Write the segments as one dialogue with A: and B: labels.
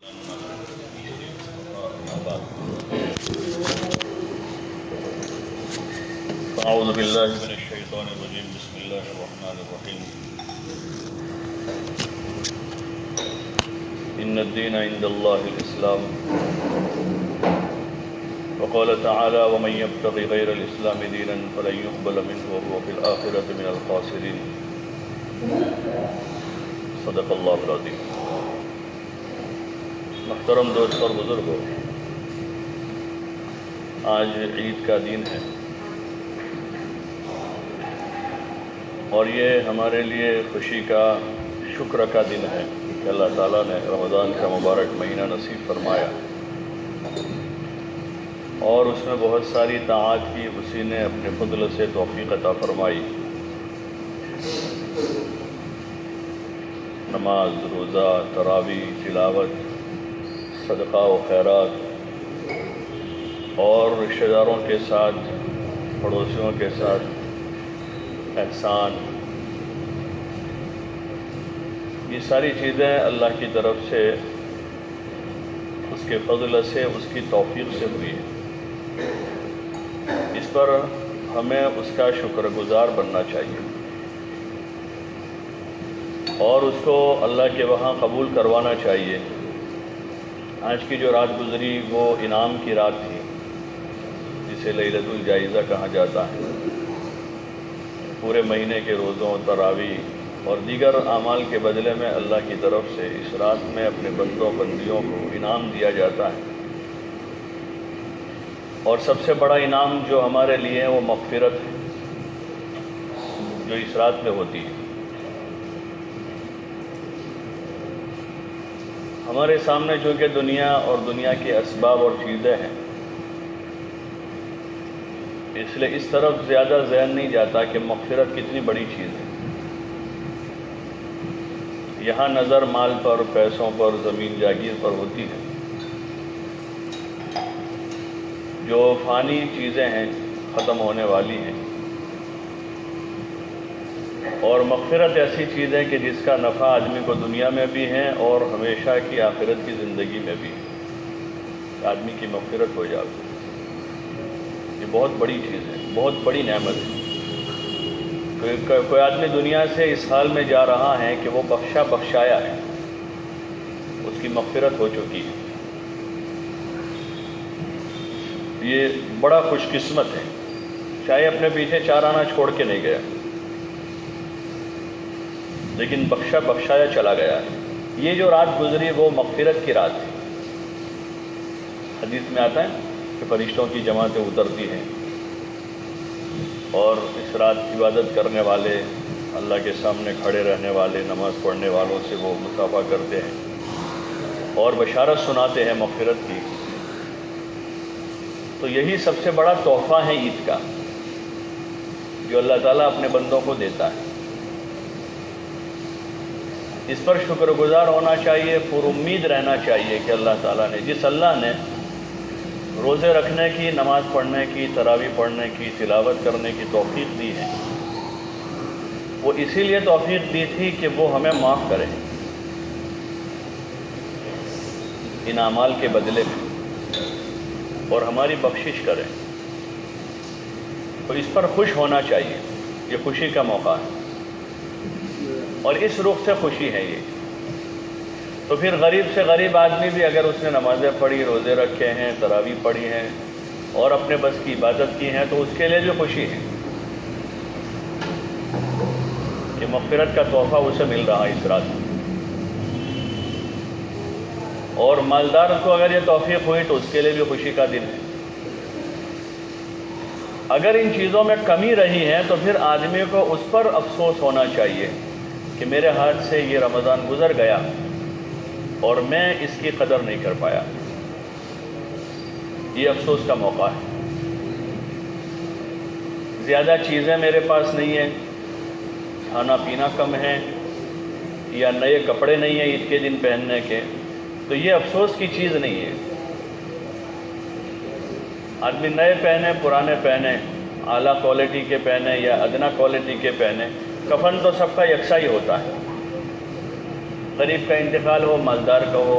A: أعوذ بالله من الشيطان الرجيم بسم الله الرحمن الرحيم إن الدين عند الله الإسلام وقال تعالى ومن يبتغي غير الإسلام دينا فلن يقبل منه وهو في الآخرة من الخاسرين صدق اللہ العظیم۔ محترم دوست اور بزرگوں، آج عید کا دن ہے اور یہ ہمارے لیے خوشی کا شکر کا دن ہے کہ اللہ تعالیٰ نے رمضان کا مبارک مہینہ نصیب فرمایا اور اس میں بہت ساری طاعات کی، اسی نے اپنے فضل سے توفیق عطا فرمائی۔ نماز، روزہ، تراویح، تلاوت، صدقہ و خیرات اور رشتہ داروں کے ساتھ، پڑوسیوں کے ساتھ احسان، یہ ساری چیزیں اللہ کی طرف سے، اس کے فضل سے، اس کی توفیق سے ہوئی ہے۔ اس پر ہمیں اس کا شکر گزار بننا چاہیے اور اس کو اللہ کے وہاں قبول کروانا چاہیے۔ آج کی جو رات گزری وہ انعام کی رات تھی، جسے لیلۃ الجائزہ کہا جاتا ہے۔ پورے مہینے کے روزوں، تراویح اور دیگر اعمال کے بدلے میں اللہ کی طرف سے اس رات میں اپنے بندوں بندیوں کو انعام دیا جاتا ہے، اور سب سے بڑا انعام جو ہمارے لیے ہے وہ مغفرت ہے، جو اس رات میں ہوتی ہے۔ ہمارے سامنے چونکہ دنیا اور دنیا کے اسباب اور چیزیں ہیں، اس لیے اس طرف زیادہ ذہن نہیں جاتا کہ مغفرت کتنی بڑی چیز ہے۔ یہاں نظر مال پر، پیسوں پر، زمین جاگیر پر ہوتی ہے۔ جو فانی چیزیں ہیں ختم ہونے والی ہیں، اور مغفرت ایسی چیز ہے کہ جس کا نفع آدمی کو دنیا میں بھی ہے اور ہمیشہ کی آخرت کی زندگی میں بھی ہے۔ آدمی کی مغفرت ہو جاتی ہے، یہ بہت بڑی چیز ہے، بہت بڑی نعمت ہے۔ کوئی آدمی دنیا سے اس حال میں جا رہا ہے کہ وہ بخشایا ہے، اس کی مغفرت ہو چکی ہے، یہ بڑا خوش قسمت ہے، چاہے اپنے پیچھے 4 آنا چھوڑ کے نہیں گیا، لیکن بخشایا چلا گیا ہے۔ یہ جو رات گزری وہ مغفرت کی رات تھی۔ حدیث میں آتا ہے کہ فرشتوں کی جماعتیں اترتی ہیں اور اس رات عبادت کرنے والے، اللہ کے سامنے کھڑے رہنے والے، نماز پڑھنے والوں سے وہ مصافحہ کرتے ہیں اور بشارت سناتے ہیں مغفرت کی۔ تو یہی سب سے بڑا تحفہ ہے عید کا، جو اللہ تعالیٰ اپنے بندوں کو دیتا ہے۔ اس پر شکر گزار ہونا چاہیے، پر امید رہنا چاہیے کہ اللہ تعالیٰ نے، جس اللہ نے روزے رکھنے کی، نماز پڑھنے کی، تراویح پڑھنے کی، تلاوت کرنے کی توفیق دی ہے، وہ اسی لیے توفیق دی تھی کہ وہ ہمیں معاف کرے ان اعمال کے بدلے میں اور ہماری بخشش کرے۔ تو اس پر خوش ہونا چاہیے، یہ خوشی کا موقع ہے اور اس رخ سے خوشی ہے یہ۔ تو پھر غریب سے غریب آدمی بھی اگر اس نے نمازیں پڑھی، روزے رکھے ہیں، تراویح پڑھی ہیں اور اپنے بس کی عبادت کی ہیں، تو اس کے لیے بھی خوشی ہے کہ مغفرت کا تحفہ اسے مل رہا ہے اس رات میں۔ اور مالدار کو اگر یہ توفیق ہوئی تو اس کے لیے بھی خوشی کا دن ہے۔ اگر ان چیزوں میں کمی رہی ہے تو پھر آدمی کو اس پر افسوس ہونا چاہیے کہ میرے ہاتھ سے یہ رمضان گزر گیا اور میں اس کی قدر نہیں کر پایا۔ یہ افسوس کا موقع ہے۔ زیادہ چیزیں میرے پاس نہیں ہیں، کھانا پینا کم ہے، یا نئے کپڑے نہیں ہیں عید کے دن پہننے کے، تو یہ افسوس کی چیز نہیں ہے۔ آدمی نئے پہنے، پرانے پہنے، اعلیٰ کوالٹی کے پہنے یا ادنا کوالٹی کے پہنے، کفن تو سب کا یکساں ہی ہوتا ہے۔ غریب کا انتقال ہو، مالدار کا ہو،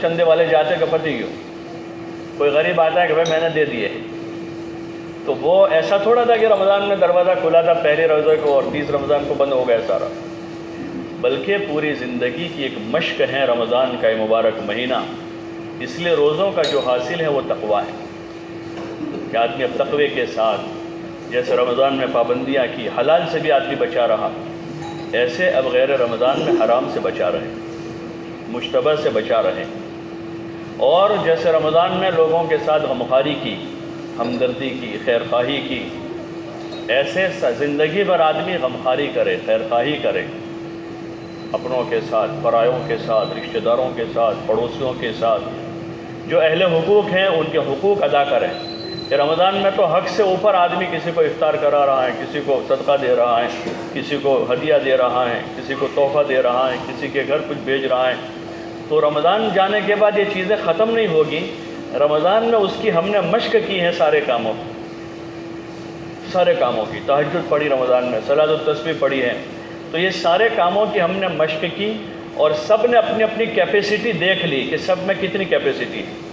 A: چندے والے جاتے کہ پتہ کیوں، کوئی غریب آتا ہے کہ بھائی میں نے دے دیے، تو وہ ایسا تھوڑا تھا کہ رمضان میں دروازہ کھلا تھا پہلے روزے کو اور 30 رمضان کو بند ہو گیا سارا، بلکہ پوری زندگی کی ایک مشق ہے رمضان کا یہ مبارک مہینہ۔ اس لیے روزوں کا جو حاصل ہے وہ تقویٰ ہے کہ آدمی اب تقوی کے ساتھ، جیسے رمضان میں پابندیاں کی، حلال سے بھی آدمی بچا رہا، ایسے اب غیر رمضان میں حرام سے بچا رہے، مشتبہ سے بچا رہے، اور جیسے رمضان میں لوگوں کے ساتھ غمخواری کی، ہمدردی کی، خیرخواہی کی، ایسے زندگی بھر آدمی غمخواری کرے، خیرخواہی کرے، اپنوں کے ساتھ، پرایوں کے ساتھ، رشتہ داروں کے ساتھ، پڑوسیوں کے ساتھ، جو اہل حقوق ہیں ان کے حقوق ادا کریں۔ کہ رمضان میں تو حق سے اوپر آدمی کسی کو افطار کرا رہا ہے، کسی کو صدقہ دے رہا ہے، کسی کو ہدیہ دے رہا ہے، کسی کو تحفہ دے رہا ہے، کسی کے گھر کچھ بھیج رہا ہے، تو رمضان جانے کے بعد یہ چیزیں ختم نہیں ہوگی۔ رمضان میں اس کی ہم نے مشق کی ہے سارے کاموں کی، تہجد پڑھی رمضان میں، صلاۃ التسبیح پڑھی ہے، تو یہ سارے کاموں کی ہم نے مشق کی، اور سب نے اپنی اپنی کیپیسٹی دیکھ لی کہ سب میں کتنی کیپیسٹی ہے،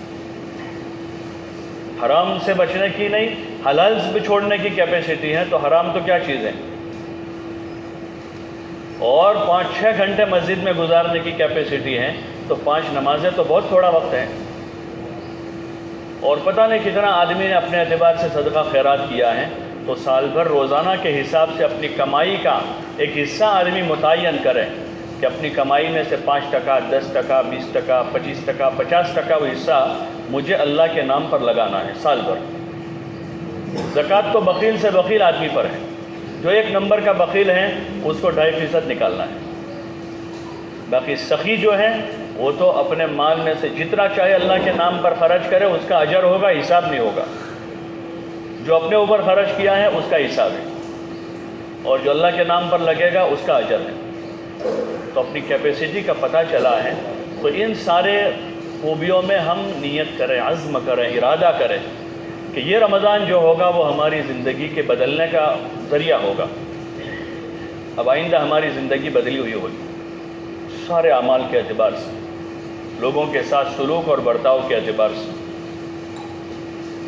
A: حرام سے بچنے کی نہیں، حلال سے بھی چھوڑنے کی کیپیسٹی ہے، تو حرام تو کیا چیز ہے، اور 5-6 گھنٹے مسجد میں گزارنے کی کیپیسٹی ہے، تو 5 نمازیں تو بہت تھوڑا وقت ہے، اور پتہ نہیں کتنا آدمی نے اپنے اعتبار سے صدقہ خیرات کیا ہے۔ تو سال بھر روزانہ کے حساب سے اپنی کمائی کا ایک حصہ آدمی متعین کرے کہ اپنی کمائی میں سے 5%، 10%، 20%، 25%، 50% وہ حصہ مجھے اللہ کے نام پر لگانا ہے سال بھر۔ زکوٰۃ تو بخیل سے بخیل آدمی پر ہے، جو 1 نمبر کا بخیل ہے اس کو 2.5% نکالنا ہے، باقی سخی جو ہے وہ تو اپنے مال میں سے جتنا چاہے اللہ کے نام پر خرچ کرے، اس کا اجر ہوگا، حساب نہیں ہوگا، جو اپنے اوپر خرچ کیا ہے اس کا حساب ہے، اور جو اللہ کے نام پر لگے گا اس کا اجر ہے۔ تو اپنی کیپیسٹی کا پتہ چلا ہے، تو ان سارے خوبیوں میں ہم نیت کریں، عزم کریں، ارادہ کریں کہ یہ رمضان جو ہوگا وہ ہماری زندگی کے بدلنے کا ذریعہ ہوگا۔ اب آئندہ ہماری زندگی بدلی ہوئی ہوگی سارے اعمال کے اعتبار سے، لوگوں کے ساتھ سلوک اور برتاؤ کے اعتبار سے،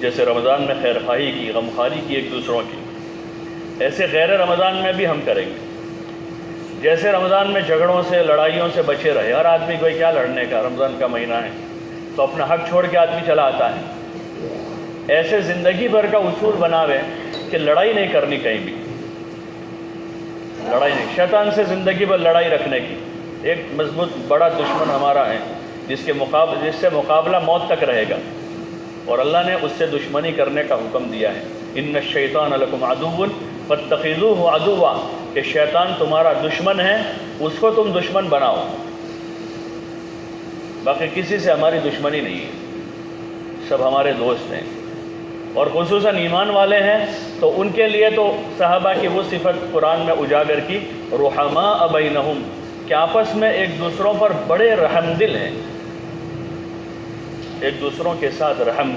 A: جیسے رمضان میں خیرخواہی کی، غمخواری کی ایک دوسروں کی، ایسے غیر رمضان میں بھی ہم کریں گے۔ جیسے رمضان میں جھگڑوں سے، لڑائیوں سے بچے رہے، ہر آدمی کوئی کیا لڑنے کا، رمضان کا مہینہ ہے تو اپنا حق چھوڑ کے آدمی چلا آتا ہے، ایسے زندگی بھر کا اصول بناوے کہ لڑائی نہیں کرنی کہیں بھی، لڑائی نہیں، شیطان سے زندگی بھر لڑائی رکھنے کی۔ ایک مضبوط بڑا دشمن ہمارا ہے جس سے مقابلہ موت تک رہے گا، اور اللہ نے اس سے دشمنی کرنے کا حکم دیا ہے، ان الشیطان لکم عدو فاتخذوہ عدوا، کہ شیطان تمہارا دشمن ہے، اس کو تم دشمن بناؤ، باقی کسی سے ہماری دشمنی نہیں ہے، سب ہمارے دوست ہیں، اور خصوصاً ایمان والے ہیں تو ان کے لیے تو صحابہ کی وہ صفت قرآن میں اجاگر کی، رحماء بینہم، کہ آپس میں ایک دوسروں پر بڑے رحم دل ہیں، ایک دوسروں کے ساتھ رحم،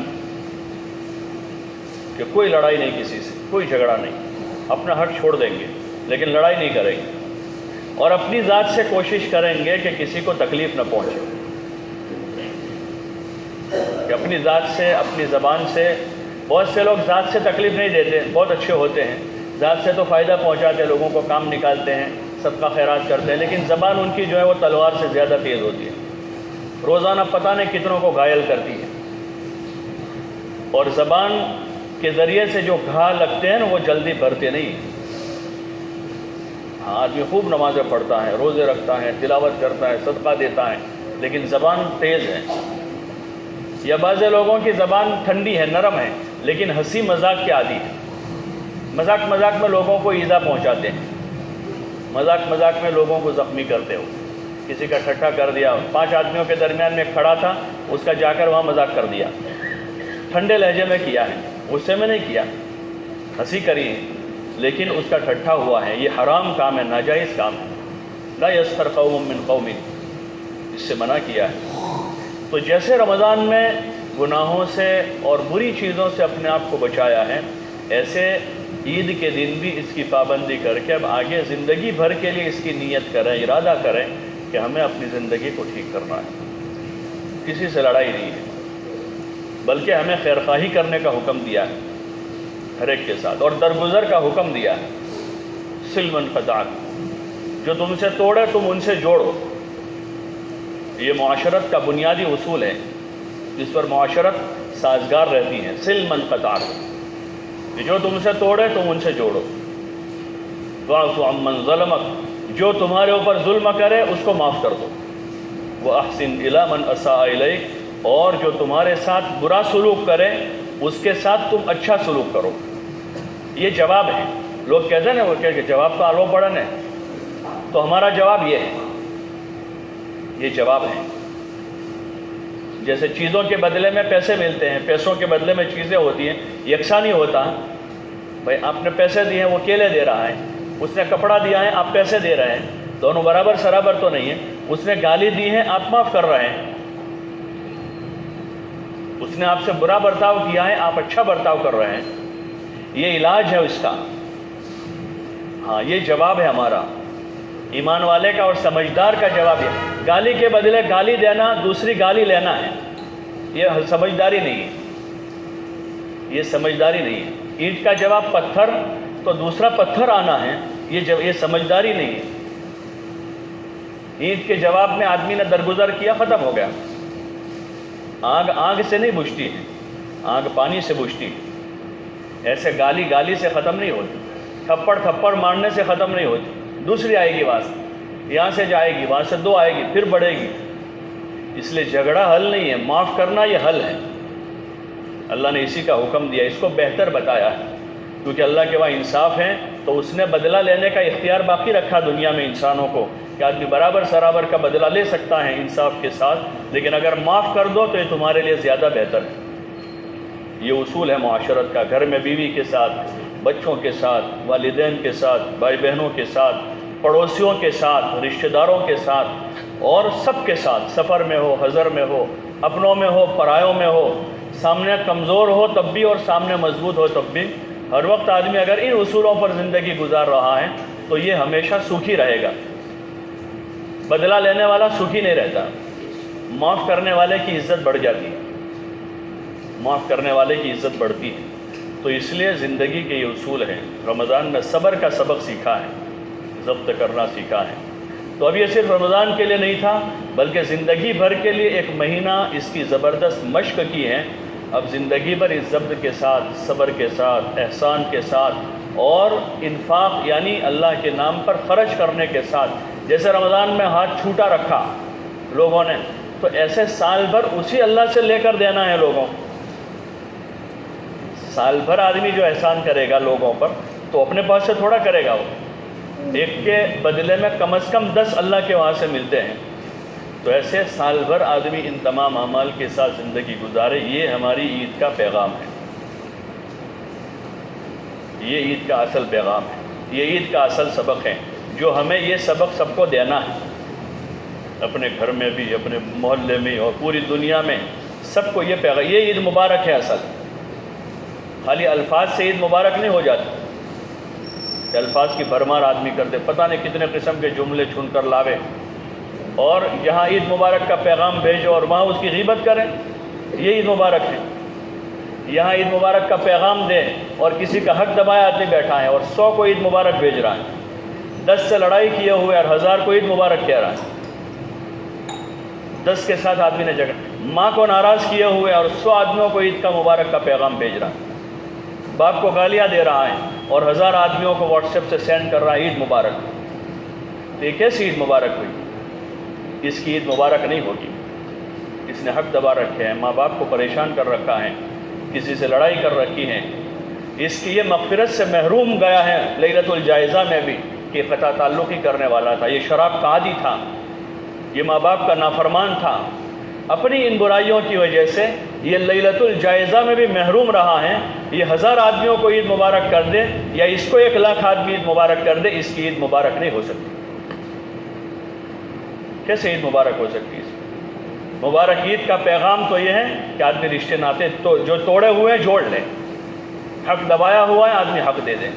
A: کہ کوئی لڑائی نہیں کسی سے، کوئی جھگڑا نہیں، اپنا حق چھوڑ دیں گے لیکن لڑائی نہیں کریں گے، اور اپنی ذات سے کوشش کریں گے کہ کسی کو تکلیف نہ پہنچے، کہ اپنی ذات سے، اپنی زبان سے، بہت سے لوگ ذات سے تکلیف نہیں دیتے، بہت اچھے ہوتے ہیں، ذات سے تو فائدہ پہنچاتے ہیں، لوگوں کو کام نکالتے ہیں، صدقہ خیرات کرتے ہیں، لیکن زبان ان کی جو ہے وہ تلوار سے زیادہ تیز ہوتی ہے، روزانہ پتہ نہیں کتنوں کو گھائل کرتی ہے، اور زبان کے ذریعے سے جو گھا لگتے ہیں نا وہ جلدی بھرتے نہیں ہیں۔ ہاں، آدمی خوب نمازیں پڑھتا ہے، روزے رکھتا ہے، تلاوت کرتا ہے، صدقہ دیتا ہے، لیکن زبان تیز ہے، یا بعض لوگوں کی زبان ٹھنڈی ہے، نرم ہے، لیکن ہنسی مذاق کے عادی ہے، مذاق میں لوگوں کو ایذا پہنچاتے ہیں، مذاق میں لوگوں کو زخمی کرتے ہو، کسی کا ٹھٹھا کر دیا، 5 آدمیوں کے درمیان میں کھڑا تھا، اس کا جا کر وہاں مذاق کر دیا، ٹھنڈے لہجے میں کیا ہے، غصے میں نہیں کیا، ہنسی کری ہے، لیکن اس کا ٹھٹھا ہوا ہے، یہ حرام کام ہے، ناجائز کام ہے، لا یسخر قوم من قوم، اس سے منع کیا ہے۔ تو جیسے رمضان میں گناہوں سے اور بری چیزوں سے اپنے آپ کو بچایا ہے، ایسے عید کے دن بھی اس کی پابندی کر کے اب آگے زندگی بھر کے لیے اس کی نیت کریں، ارادہ کریں کہ ہمیں اپنی زندگی کو ٹھیک کرنا ہے۔ کسی سے لڑائی نہیں ہے، بلکہ ہمیں خیرخواہی کرنے کا حکم دیا ہے ہر ایک کے ساتھ، اور درگزر کا حکم دیا ہے۔ سل من قطعک، جو تم سے توڑے تم ان سے جوڑو۔ یہ معاشرت کا بنیادی اصول ہے جس پر معاشرت سازگار رہتی ہے۔ سل من قطعک، جو تم سے توڑے تم ان سے جوڑو۔ واعف عمن ظلمک، جو تمہارے اوپر ظلم کرے اس کو معاف کر دو۔ واحسن الی من اساء الیک، اور جو تمہارے ساتھ برا سلوک کرے اس کے ساتھ تم اچھا سلوک کرو۔ یہ جواب ہے۔ لوگ کہتے ہیں نا وہ کہ جواب کا آلو پڑھن ہے، تو ہمارا جواب یہ ہے، یہ جواب ہے۔ جیسے چیزوں کے بدلے میں پیسے ملتے ہیں، پیسوں کے بدلے میں چیزیں ہوتی ہیں، یکساں نہیں ہوتا۔ بھائی آپ نے پیسے دیے ہیں، وہ کیلے دے رہا ہے، اس نے کپڑا دیا ہے، آپ پیسے دے رہے ہیں، دونوں برابر سرابر تو نہیں ہے۔ اس نے گالی دی ہے، آپ معاف کر رہے ہیں۔ اس نے آپ سے برا برتاؤ کیا ہے، آپ اچھا برتاؤ کر رہے ہیں۔ یہ علاج ہے اس کا۔ ہاں، یہ جواب ہے ہمارا، ایمان والے کا اور سمجھدار کا جواب ہے۔ گالی کے بدلے گالی دینا، دوسری گالی لینا ہے، یہ سمجھداری نہیں ہے، یہ سمجھداری نہیں ہے۔ اینٹ کا جواب پتھر تو دوسرا پتھر آنا ہے، یہ سمجھداری نہیں ہے۔ اینٹ کے جواب میں آدمی نے درگزر کیا، ختم ہو گیا۔ آگ آگ سے نہیں بجھتی ہے، آگ پانی سے بجھتی ہے۔ ایسے گالی گالی سے ختم نہیں ہوتی، تھپڑ تھپڑ مارنے سے ختم نہیں ہوتی، دوسری آئے گی وہاں سے، یہاں سے جائے گی، وہاں سے دو آئے گی، پھر بڑھے گی۔ اس لیے جھگڑا حل نہیں ہے، معاف کرنا یہ حل ہے۔ اللہ نے اسی کا حکم دیا، اس کو بہتر بتایا ہے، کیونکہ اللہ کے وہاں انصاف ہے، تو اس نے بدلہ لینے کا اختیار باقی رکھا دنیا میں انسانوں کو، کہ آدمی برابر سرابر کا بدلہ لے سکتا ہے انصاف کے ساتھ، لیکن اگر معاف کر دو تو یہ تمہارے لیے زیادہ بہتر ہے۔ یہ اصول ہے معاشرت کا، گھر میں بیوی کے ساتھ، بچوں کے ساتھ، والدین کے ساتھ، بھائی بہنوں کے ساتھ، پڑوسیوں کے ساتھ، رشتہ داروں کے ساتھ، اور سب کے ساتھ، سفر میں ہو، حضر میں ہو، اپنوں میں ہو، پرایوں میں ہو، سامنے کمزور ہو تب بھی اور سامنے مضبوط ہو تب بھی، ہر وقت آدمی اگر ان اصولوں پر زندگی گزار رہا ہے تو یہ ہمیشہ سکھی رہے گا۔ بدلہ لینے والا سکھی نہیں رہتا، معاف کرنے والے کی عزت بڑھ جاتی ہے، معاف کرنے والے کی عزت بڑھتی ہے۔ تو اس لیے زندگی کے یہ اصول ہیں۔ رمضان میں صبر کا سبق سیکھا ہے، ضبط کرنا سیکھا ہے۔ تو اب یہ صرف رمضان کے لیے نہیں تھا، بلکہ زندگی بھر کے لیے ایک مہینہ اس کی زبردست مشق کی ہے۔ اب زندگی بھر اس ضبط کے ساتھ، صبر کے ساتھ، احسان کے ساتھ، اور انفاق یعنی اللہ کے نام پر خرچ کرنے کے ساتھ، جیسے رمضان میں ہاتھ چھوٹا رکھا لوگوں نے، تو ایسے سال بھر اسی اللہ سے لے کر دینا ہے لوگوں کو۔ سال بھر آدمی جو احسان کرے گا لوگوں پر تو اپنے پاس سے تھوڑا کرے گا، وہ ایک کے بدلے میں کم از کم 10 اللہ کے وہاں سے ملتے ہیں۔ تو ایسے سال بھر آدمی ان تمام اعمال کے ساتھ زندگی گزارے۔ یہ ہماری عید کا پیغام ہے، یہ عید کا اصل پیغام ہے، یہ عید کا اصل سبق ہے، جو ہمیں یہ سبق سب کو دینا ہے، اپنے گھر میں بھی، اپنے محلے میں اور پوری دنیا میں سب کو یہ پیغام۔ یہ عید مبارک ہے اصل، خالی الفاظ سے عید مبارک نہیں ہو جاتی کہ الفاظ کی بھرمار آدمی کرتے، پتہ نہیں کتنے قسم کے جملے چن کر لاوے، اور یہاں عید مبارک کا پیغام بھیجو اور وہاں اس کی غیبت کریں، یہ عید مبارک ہے۔ یہاں عید مبارک کا پیغام دے اور کسی کا حق دبایا آدمی بیٹھا ہے اور 100 کو عید مبارک بھیج رہا ہے، 10 سے لڑائی کیے ہوئے اور 1000 کو عید مبارک کہہ رہا ہے، 10 کے ساتھ آدمی نے جگہ، ماں کو ناراض کیے ہوئے اور 100 آدمیوں کو عید کا مبارک کا پیغام بھیج رہا ہے، باپ کو گالیاں دے رہا ہے اور 1000 آدمیوں کو واٹس ایپ سے سینڈ کر رہا ہے عید مبارک۔ تو یہ کیسی عید مبارک ہوئی؟ اس کی عید مبارک نہیں ہوگی۔ اس نے حق دبا رکھے ہیں، ماں باپ کو پریشان کر رکھا ہے، کسی سے لڑائی کر رکھی ہے، اس کی یہ مغفرت سے محروم گیا ہے لیلۃ الجائزہ میں بھی کہ قطع تعلقی کرنے والا تھا، یہ شراب کا عادی تھا، یہ ماں باپ کا نافرمان تھا، اپنی ان برائیوں کی وجہ سے یہ لیلۃ الجائزہ میں بھی محروم رہا ہے۔ یہ 1000 آدمیوں کو عید مبارک کر دے یا اس کو 1 لاکھ آدمی عید مبارک کر دے، اس کی عید مبارک نہیں ہو سکتی۔ کیسے عید مبارک ہو سکتی ہے؟ مبارک عید کا پیغام تو یہ ہے کہ آدمی رشتے ناطے تو جو توڑے ہوئے ہیں جوڑ لے، حق دبایا ہوا ہے آدمی حق دے دے،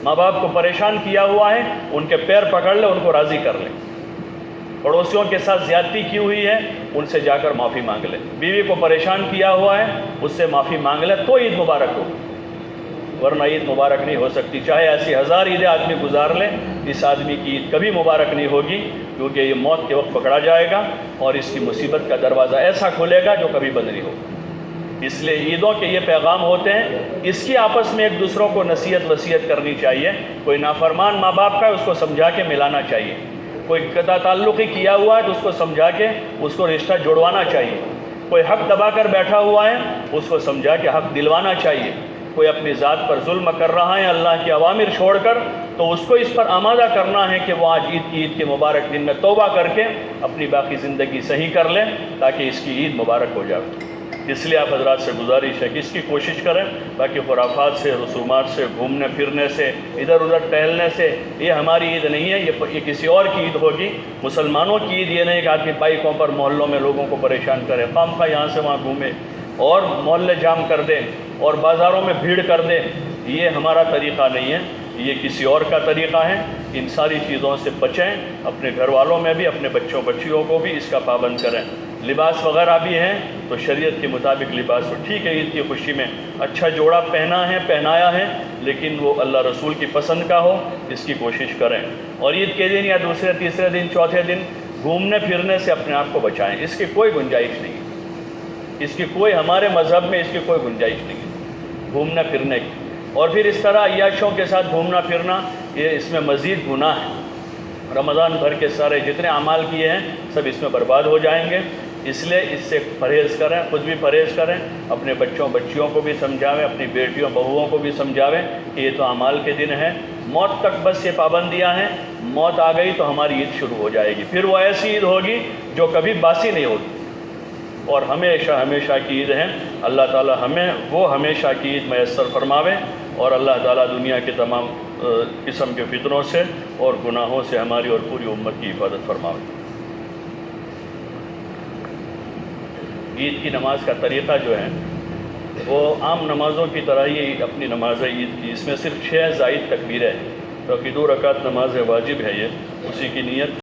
A: ماں باپ کو پریشان کیا ہوا ہے ان کے پیر پکڑ لے، ان کو راضی کر لے۔ پڑوسیوں کے ساتھ زیادتی کی ہوئی ہے ان سے جا کر معافی مانگ لے، بیوی کو پریشان کیا ہوا ہے اس سے معافی مانگ لے تو عید مبارک ہو، ورنہ عید مبارک نہیں ہو سکتی۔ چاہے ایسی 1000 عیدیں آدمی گزار لے، اس آدمی کی عید کبھی مبارک نہیں ہوگی، کیونکہ یہ موت کے وقت پکڑا جائے گا اور اس کی مصیبت کا دروازہ ایسا کھلے گا جو کبھی بند نہیں ہوگا۔ اس لیے عیدوں کے یہ پیغام ہوتے ہیں، اس کی آپس میں ایک دوسروں کو نصیحت وصیت کرنی چاہیے۔ کوئی نافرمان ماں باپ کا ہے اس کو سمجھا کے ملانا چاہیے، کوئی قطع تعلقی کیا ہوا ہے تو اس کو سمجھا کے اس کو رشتہ جڑوانا چاہیے، کوئی حق دبا کر بیٹھا ہوا ہے اس کو سمجھا کے حق دلوانا چاہیے، کوئی اپنی ذات پر ظلم کر رہا ہے اللہ کے اوامر چھوڑ کر تو اس کو اس پر آمادہ کرنا ہے کہ وہ آج عید کے مبارک دن میں توبہ کر کے اپنی باقی زندگی صحیح کر لیں تاکہ اس کی عید مبارک ہو جائے۔ اس لیے آپ حضرات سے گزارش ہے کہ اس کی کوشش کریں، باقی خرافات سے، رسومات سے، گھومنے پھرنے سے، ادھر ادھر ٹہلنے سے یہ ہماری عید نہیں ہے، یہ کسی اور کی عید ہوگی۔ مسلمانوں کی عید یہ نہیں کہ آدمی بائکوں پر محلوں میں لوگوں کو پریشان کرے، خواہ یہاں سے وہاں گھومے اور محلے جام کر دے اور بازاروں میں بھیڑ کر دے، یہ ہمارا طریقہ نہیں ہے، یہ کسی اور کا طریقہ ہے۔ ان ساری چیزوں سے بچیں، اپنے گھر والوں میں بھی، اپنے بچوں بچیوں کو بھی اس کا پابند کریں۔ لباس وغیرہ بھی ہیں تو شریعت کے مطابق لباس ہو، ٹھیک ہے عید کی خوشی میں اچھا جوڑا پہنایا ہے لیکن وہ اللہ رسول کی پسند کا ہو، اس کی کوشش کریں۔ اور عید کے دن یا دوسرے تیسرے دن چوتھے دن گھومنے پھرنے سے اپنے آپ کو بچائیں، اس کی کوئی گنجائش نہیں ہے، اس کی کوئی ہمارے مذہب میں اس کی کوئی گنجائش نہیں ہے گھومنے پھرنے کی۔ اور پھر اس طرح عیاشوں کے ساتھ گھومنا پھرنا یہ اس میں مزید گناہ ہے، رمضان بھر کے سارے جتنے اعمال کیے ہیں سب اس میں برباد ہو جائیں گے۔ اس لیے اس سے پرہیز کریں، خود بھی پرہیز کریں، اپنے بچوں بچیوں کو بھی سمجھاویں، اپنی بیٹیوں بہوؤں کو بھی سمجھاویں کہ یہ تو اعمال کے دن ہیں، موت تک بس یہ پابندیاں ہیں، موت آ گئی تو ہماری عید شروع ہو جائے گی، پھر وہ ایسی عید ہوگی جو کبھی باسی نہیں ہوتی اور ہمیشہ ہمیشہ کی عید ہے۔ اللہ تعالی ہمیں وہ ہمیشہ کی عید میسر فرماوے اور اللہ تعالی دنیا کے تمام قسم کے فتنوں سے اور گناہوں سے ہماری اور پوری امت کی حفاظت فرماوے۔ عید کی نماز کا طریقہ جو ہے وہ عام نمازوں کی طرح ہی اپنی نماز عید کی، اس میں صرف 6 زائد تکبیریں ہیں، کیونکہ 2 رکعت نماز واجب ہے، یہ اسی کی نیت